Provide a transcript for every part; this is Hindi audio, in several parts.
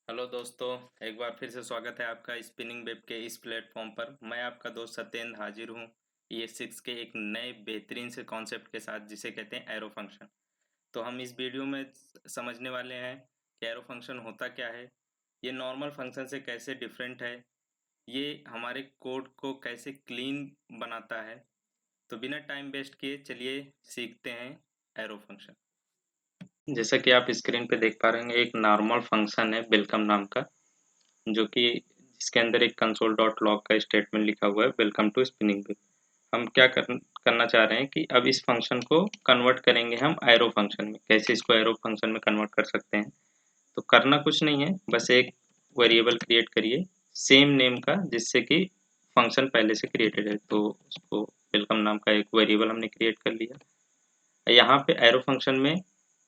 हेलो दोस्तों, एक बार फिर से स्वागत है आपका स्पिनिंग वेब के इस प्लेटफॉर्म पर। मैं आपका दोस्त सत्येंद्र हाजिर हूँ ES6 के एक नए बेहतरीन से कॉन्सेप्ट के साथ, जिसे कहते हैं एरो फंक्शन। तो हम इस वीडियो में समझने वाले हैं कि एरो फंक्शन होता क्या है, ये नॉर्मल फंक्शन से कैसे डिफरेंट है, ये हमारे कोड को कैसे क्लीन बनाता है। तो बिना टाइम वेस्ट किए चलिए सीखते हैं एरो फंक्शन। जैसा कि आप स्क्रीन पे देख पा रहे हैं, एक नॉर्मल फंक्शन है वेलकम नाम का, जो कि जिसके अंदर एक कंसोल डॉट लॉग का स्टेटमेंट लिखा हुआ है, वेलकम टू स्पिनिंग व्हील। हम क्या करना चाह रहे हैं कि अब इस फंक्शन को कन्वर्ट करेंगे हम एरो फंक्शन में। कैसे इसको एरो फंक्शन में कन्वर्ट कर सकते हैं? तो करना कुछ नहीं है, बस एक वेरिएबल क्रिएट करिए सेम नेम का, जिससे कि फंक्शन पहले से क्रिएटेड है। तो उसको वेलकम नाम का एक वेरिएबल हमने क्रिएट कर लिया। यहाँ पे एरो फंक्शन में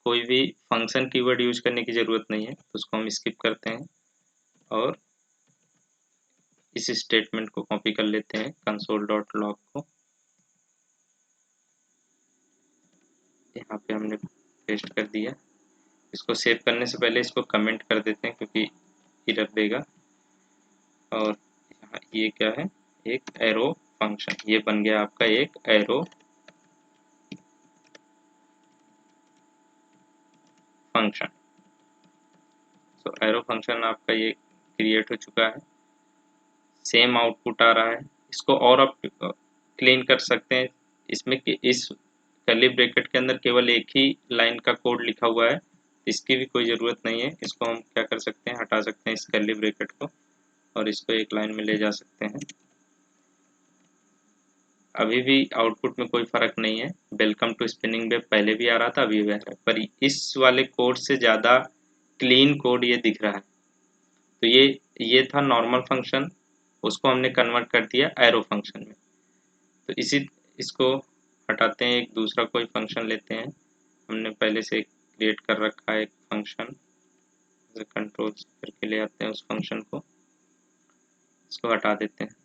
कोई भी फंक्शन कीवर्ड यूज करने की ज़रूरत नहीं है, तो उसको हम स्किप करते हैं और इस स्टेटमेंट को कॉपी कर लेते हैं कंसोल डॉट लॉग को। यहाँ पे हमने पेस्ट कर दिया। इसको सेव करने से पहले इसको कमेंट कर देते हैं, क्योंकि एरर देगा। और यहाँ ये क्या है, एक एरो फंक्शन, ये बन गया आपका एक एरो फंक्शन। तो एरो फंक्शन आपका ये क्रिएट हो चुका है, सेम आउटपुट आ रहा है। इसको और आप क्लीन कर सकते हैं। इसमें इस कर्ली ब्रैकेट के अंदर केवल एक ही लाइन का कोड लिखा हुआ है, इसकी भी कोई ज़रूरत नहीं है। इसको हम क्या कर सकते हैं, हटा सकते हैं इस कर्ली ब्रैकेट को, और इसको एक लाइन में ले जा सकते हैं। अभी भी आउटपुट में कोई फ़र्क नहीं है। वेलकम टू स्पिनिंग वेब पहले भी आ रहा था, अभी भी आ रहा है, पर इस वाले कोड से ज़्यादा क्लीन कोड ये दिख रहा है। तो ये था नॉर्मल फंक्शन, उसको हमने कन्वर्ट कर दिया एरो फंक्शन में। तो इसको हटाते हैं, एक दूसरा कोई फंक्शन लेते हैं। हमने पहले से क्रिएट कर रखा है एक फंक्शन, कंट्रोल करके ले आते हैं उस फंक्शन को, इसको हटा देते हैं।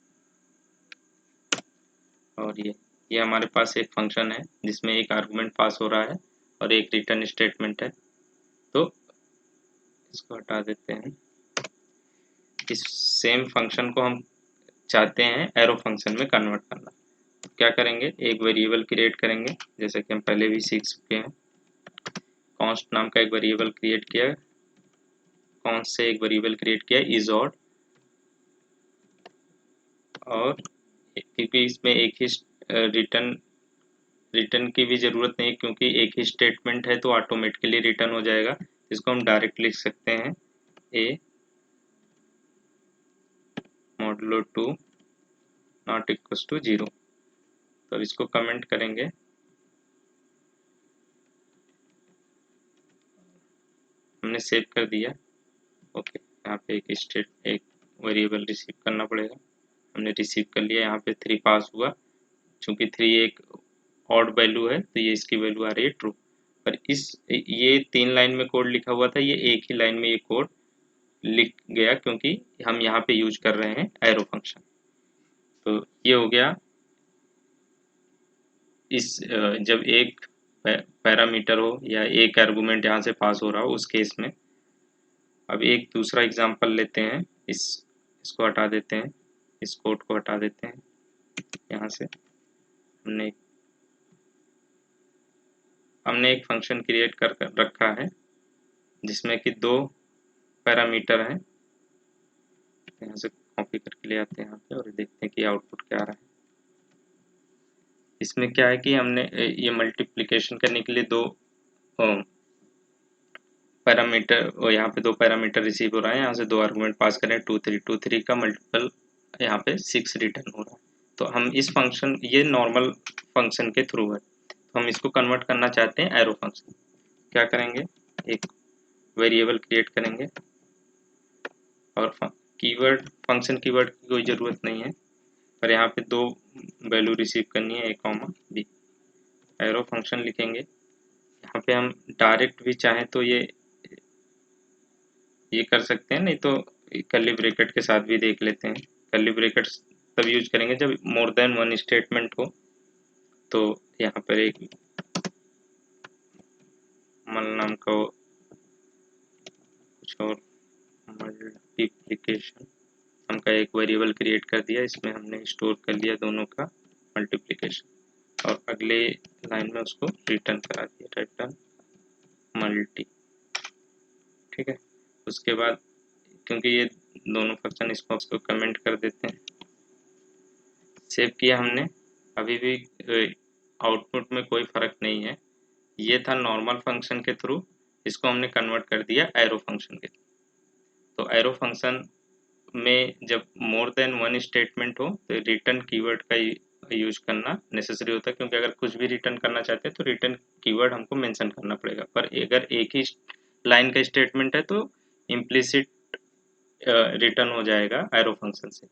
और ये हमारे पास एक फंक्शन है जिसमें एक आर्गुमेंट पास हो रहा है और एक रिटर्न स्टेटमेंट है। तो इसको हटा देते हैं। इस सेम फंक्शन को हम चाहते हैं एरो फंक्शन में कन्वर्ट करना। तो क्या करेंगे, एक वेरिएबल क्रिएट करेंगे, जैसे कि हम पहले भी सीख चुके हैं। कॉन्स्ट नाम का एक वेरिएबल क्रिएट किया, कॉन्स्ट से एक वेरिएबल क्रिएट किया इज ऑड, और क्योंकि इसमें एक ही रिटर्न रिटर्न की भी ज़रूरत नहीं है, क्योंकि एक ही स्टेटमेंट है तो ऑटोमेटिकली रिटर्न हो जाएगा। इसको हम डायरेक्ट लिख सकते हैं ए मॉडुलो 2 नॉट इक्वल टू 0। तो इसको कमेंट करेंगे, हमने सेव कर दिया। ओके, यहाँ पे एक वेरिएबल रिसीव करना पड़ेगा, हमने रिसीव कर लिया। यहाँ पे 3 पास हुआ, चूंकि 3 एक ऑड वैल्यू है तो ये इसकी वैल्यू आ रही है ट्रू। पर ये 3 लाइन में कोड लिखा हुआ था, ये एक ही लाइन में ये कोड लिख गया, क्योंकि हम यहाँ पे यूज कर रहे हैं एरो फंक्शन। तो ये हो गया जब एक पैरामीटर हो या एक आर्गुमेंट यहाँ से पास हो रहा हो उस केस में। अब एक दूसरा एग्जांपल लेते हैं, इसको हटा देते हैं, इस कोड को हटा देते हैं। यहाँ से हमने एक फंक्शन क्रिएट कर रखा है जिसमें कि 2 पैरामीटर हैं। यहाँ से कॉपी करके ले आते हैं यहाँ पे और देखते हैं कि आउटपुट क्या आ रहा है। इसमें क्या है कि हमने ये मल्टीप्लिकेशन करने के लिए 2 पैरामीटर, और यहाँ पे 2 पैरामीटर रिसीव हो रहा है। यहाँ से 2 आर्गुमेंट पास करें, 2 3 का मल्टीपल यहाँ पे 6 रिटर्न हो रहा है। तो हम इस फंक्शन, ये नॉर्मल फंक्शन के थ्रू है, तो हम इसको कन्वर्ट करना चाहते हैं एरो फंक्शन। क्या करेंगे, एक वेरिएबल क्रिएट करेंगे, और फंक्शन कीवर्ड की कोई ज़रूरत नहीं है, पर यहाँ पे 2 वैल्यू रिसीव करनी है, ए कॉमा बी। एरो फंक्शन लिखेंगे। यहाँ पे हम डायरेक्ट भी चाहें तो ये कर सकते हैं, नहीं तो कर्ली ब्रैकेट के साथ भी देख लेते हैं। कर्ली ब्रैकेट तब यूज करेंगे जब मोर देन वन स्टेटमेंट हो। तो यहाँ पर एक मल नाम का कुछ और मल्टीप्लिकेशन, हमका एक वेरिएबल क्रिएट कर दिया, इसमें हमने स्टोर कर लिया दोनों का मल्टीप्लिकेशन और अगले लाइन में उसको रिटर्न करा दिया, रिटर्न मल्टी। ठीक है, उसके बाद क्योंकि ये दोनों फंक्शन, इसको कमेंट कर देते हैं। सेव किया हमने, अभी भी आउटपुट में कोई फर्क नहीं है। ये था नॉर्मल फंक्शन के थ्रू, इसको हमने कन्वर्ट कर दिया एरो फंक्शन के। तो एरो फंक्शन में जब मोर देन वन स्टेटमेंट हो तो रिटर्न कीवर्ड का यूज करना नेसेसरी होता है, क्योंकि अगर कुछ भी रिटर्न करना चाहते हैं तो रिटर्न कीवर्ड हमको मेंशन करना पड़ेगा। पर अगर एक ही लाइन का स्टेटमेंट है तो इम्प्लिसिट रिटर्न हो जाएगा एरो फंक्शन से।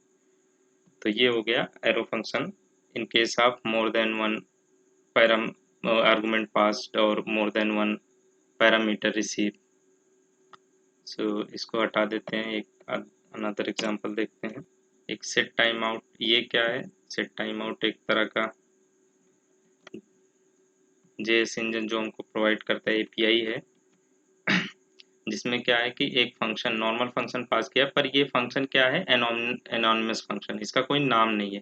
तो ये हो गया arrow function in case of more than one param argument passed और more than one parameter receive. So इसको हटा देते हैं, एक अनदर एग्जांपल देखते हैं। एक सेट टाइम आउट, ये क्या है? सेट टाइम आउट एक तरह का जेएस इंजन जो हमको प्रोवाइड करता है एपीआई है, जिसमें क्या है कि एक फंक्शन नॉर्मल फंक्शन पास किया, पर ये फंक्शन क्या है? एनोनिमस फंक्शन, इसका कोई नाम नहीं है।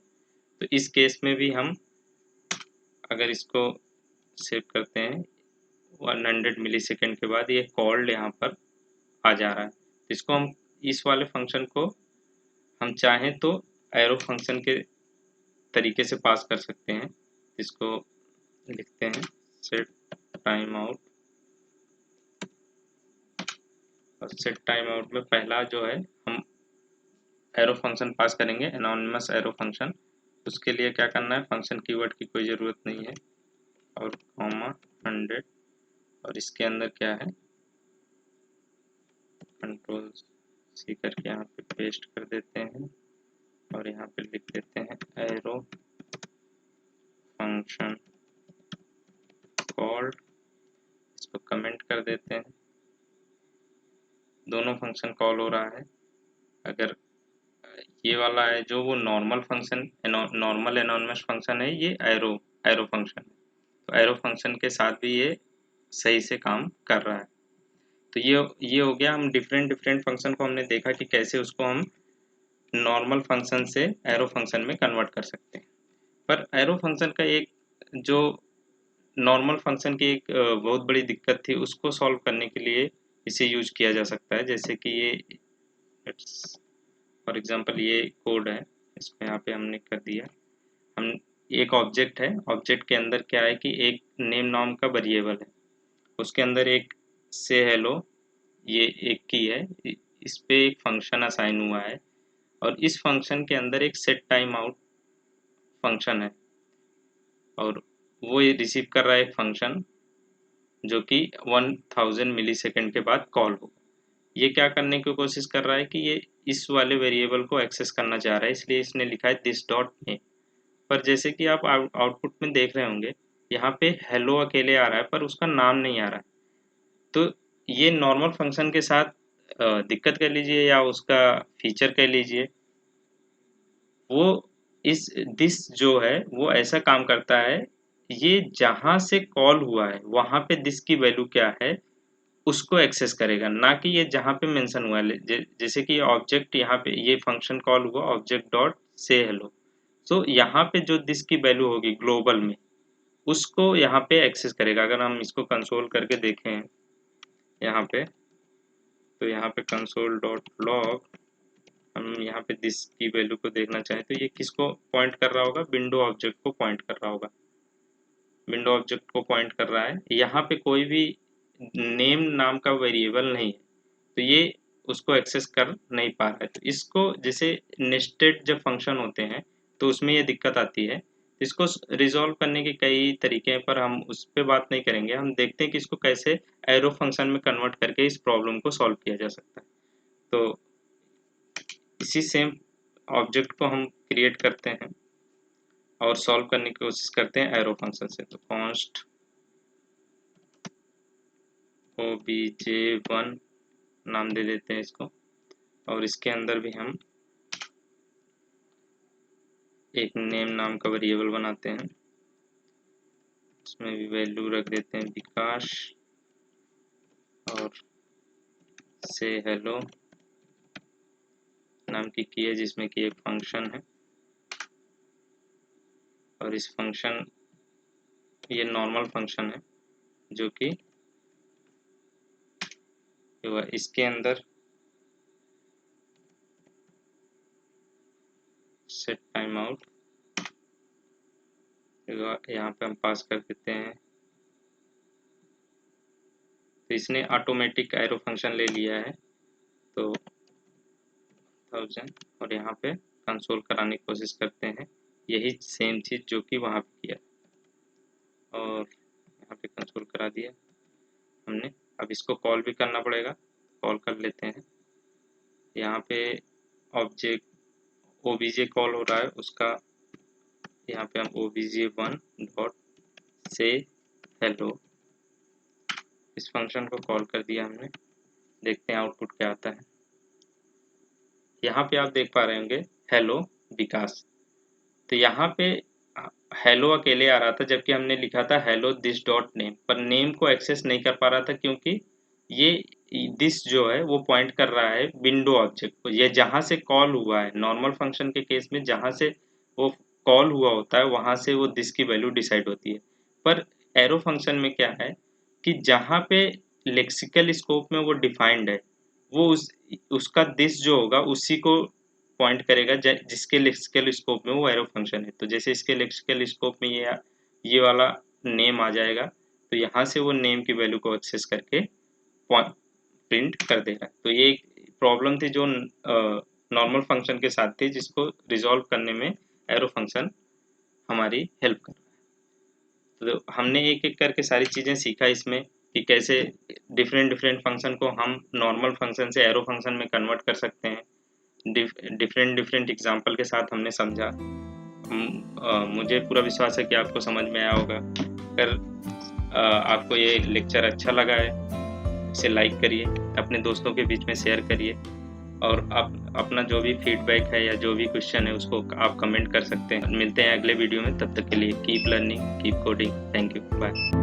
तो इस केस में भी हम अगर इसको सेव करते हैं 100 मिलीसेकंड के बाद ये कॉल्ड यहाँ पर आ जा रहा है। इसको हम इस वाले फंक्शन को हम चाहें तो एरो फंक्शन के तरीके से पास कर सकते हैं। इसको लिखते हैं सेट टाइम आउट, और सेट टाइम आउट में पहला जो है हम एरो फंक्शन पास करेंगे, एनोनिमस एरो फंक्शन। उसके लिए क्या करना है? फंक्शन कीवर्ड की कोई ज़रूरत नहीं है, और कॉमा 100, और इसके अंदर क्या है? कंट्रोल सी करके यहाँ पे पेस्ट कर देते हैं और यहाँ पे लिख देते हैं एरो फंक्शन कॉल्ड। इसको कमेंट कर देते हैं, दोनों फंक्शन कॉल हो रहा है। अगर ये वाला है जो वो normal function, normal anonymous function है, ये एरो फंक्शन है, तो एरो फंक्शन के साथ भी ये सही से काम कर रहा है। तो ये हो गया, हम डिफरेंट फंक्शन को हमने देखा कि कैसे उसको हम नॉर्मल फंक्शन से एरो फंक्शन में कन्वर्ट कर सकते हैं। पर एरो फंक्शन का एक जो नॉर्मल फंक्शन की एक बहुत बड़ी दिक्कत थी, उसको सॉल्व करने के लिए इसे यूज किया जा सकता है। जैसे कि ये फॉर एग्जांपल ये कोड है, इसमें यहाँ पे हमने कर दिया, हम एक ऑब्जेक्ट है, ऑब्जेक्ट के अंदर क्या है कि एक नेम नाम का वेरिएबल है, उसके अंदर एक से हेलो, ये एक की है, इस पे एक फंक्शन असाइन हुआ है, और इस फंक्शन के अंदर एक सेट टाइम आउट फंक्शन है, और वो ये रिसीव कर रहा है एक फंक्शन जो कि 1000 मिलीसेकंड के बाद कॉल होगा। ये क्या करने की कोशिश कर रहा है कि ये इस वाले वेरिएबल को एक्सेस करना चाह रहा है, इसलिए इसने लिखा है दिस डॉट नेम। पर जैसे कि आप आउटपुट में देख रहे होंगे, यहाँ पे हेलो अकेले आ रहा है पर उसका नाम नहीं आ रहा है। तो ये नॉर्मल फंक्शन के साथ दिक्कत कह लीजिए या उसका फीचर कह लीजिए, वो इस दिस जो है वो ऐसा काम करता है, ये जहाँ से कॉल हुआ है वहाँ पे दिस की वैल्यू क्या है उसको एक्सेस करेगा, ना कि ये जहाँ पे मेंशन हुआ है। जैसे कि ऑब्जेक्ट यहाँ पे ये फंक्शन कॉल हुआ ऑब्जेक्ट डॉट से हेलो, तो यहाँ पे जो दिस की वैल्यू होगी ग्लोबल में उसको यहाँ पे एक्सेस करेगा। अगर हम इसको कंसोल करके देखें यहाँ पे, तो यहाँ पे कंसोल डॉट लॉग, हम यहाँ पे दिस की वैल्यू को देखना चाहें तो ये किसको पॉइंट कर रहा होगा? विंडो ऑब्जेक्ट को पॉइंट कर रहा होगा, विंडो ऑब्जेक्ट को पॉइंट कर रहा है। यहाँ पे कोई भी नेम नाम का वेरिएबल नहीं है, तो ये उसको एक्सेस कर नहीं पा रहा है। तो इसको जैसे नेस्टेड जब फंक्शन होते हैं तो उसमें ये दिक्कत आती है। इसको रिजॉल्व करने के कई तरीके हैं, पर हम उस पर बात नहीं करेंगे। हम देखते हैं कि इसको कैसे एरो फंक्शन में कन्वर्ट करके इस प्रॉब्लम को सॉल्व किया जा सकता है। तो इसी सेम ऑब्जेक्ट को हम क्रिएट करते हैं और सॉल्व करने की कोशिश करते हैं एरो फंक्शन से। तो कॉन्स्ट obj1 नाम दे देते हैं इसको, और इसके अंदर भी हम एक नेम नाम का वेरिएबल बनाते हैं, उसमें भी वैल्यू रख देते हैं विकास, और से हेलो, नाम की है जिसमें कि एक फंक्शन है, और इस फंक्शन ये नॉर्मल फंक्शन है जो कि इसके अंदर सेट टाइम आउट यहाँ पे हम पास कर देते हैं। तो इसने ऑटोमेटिक एरो फंक्शन ले लिया है, तो 1000 और यहाँ पे कंसोल कराने की कोशिश करते हैं, यही सेम चीज़ जो कि वहाँ पे किया, और यहाँ पे कंसोल करा दिया हमने। अब इसको कॉल भी करना पड़ेगा, कॉल कर लेते हैं। यहाँ पे ऑब्जेक्ट obj कॉल हो रहा है, उसका यहाँ पे हम obj1 डॉट से हेलो इस फंक्शन को कॉल कर दिया हमने। देखते हैं आउटपुट क्या आता है। यहाँ पे आप देख पा रहे होंगे हेलो विकास। तो यहाँ पे हेलो अकेले आ रहा था, जबकि हमने लिखा था हेलो दिस डॉट नेम, पर नेम को एक्सेस नहीं कर पा रहा था क्योंकि ये दिस जो है वो पॉइंट कर रहा है विंडो ऑब्जेक्ट को। ये जहाँ से कॉल हुआ है, नॉर्मल फंक्शन के केस में जहाँ से वो कॉल हुआ होता है वहाँ से वो दिस की वैल्यू डिसाइड होती है। पर एरो फंक्शन में क्या है कि जहाँ पे लेक्सिकल स्कोप में वो डिफाइंड है, वो उसका दिस जो होगा उसी को पॉइंट करेगा जिसके लेक्सिकल स्कोप में वो एरो फंक्शन है। तो जैसे इसके लेक्सिकल स्कोप में ये वाला नेम आ जाएगा, तो यहाँ से वो नेम की वैल्यू को एक्सेस करके प्रिंट कर देगा। तो ये एक प्रॉब्लम थी जो नॉर्मल फंक्शन के साथ थी, जिसको रिजॉल्व करने में एरो फंक्शन हमारी हेल्प कर रहा है। तो हमने एक एक करके सारी चीज़ें सीखा इसमें कि कैसे डिफरेंट फंक्शन को हम नॉर्मल फंक्शन से एरो फंक्शन में कन्वर्ट कर सकते हैं। डिफरेंट एग्जाम्पल के साथ हमने समझा। मुझे पूरा विश्वास है कि आपको समझ में आया होगा। अगर आपको ये लेक्चर अच्छा लगा है, इसे लाइक करिए, अपने दोस्तों के बीच में शेयर करिए, और आप अपना जो भी फीडबैक है या जो भी क्वेश्चन है उसको आप कमेंट कर सकते हैं। मिलते हैं अगले वीडियो में, तब तक के लिए keep learning, keep coding. Thank you, bye.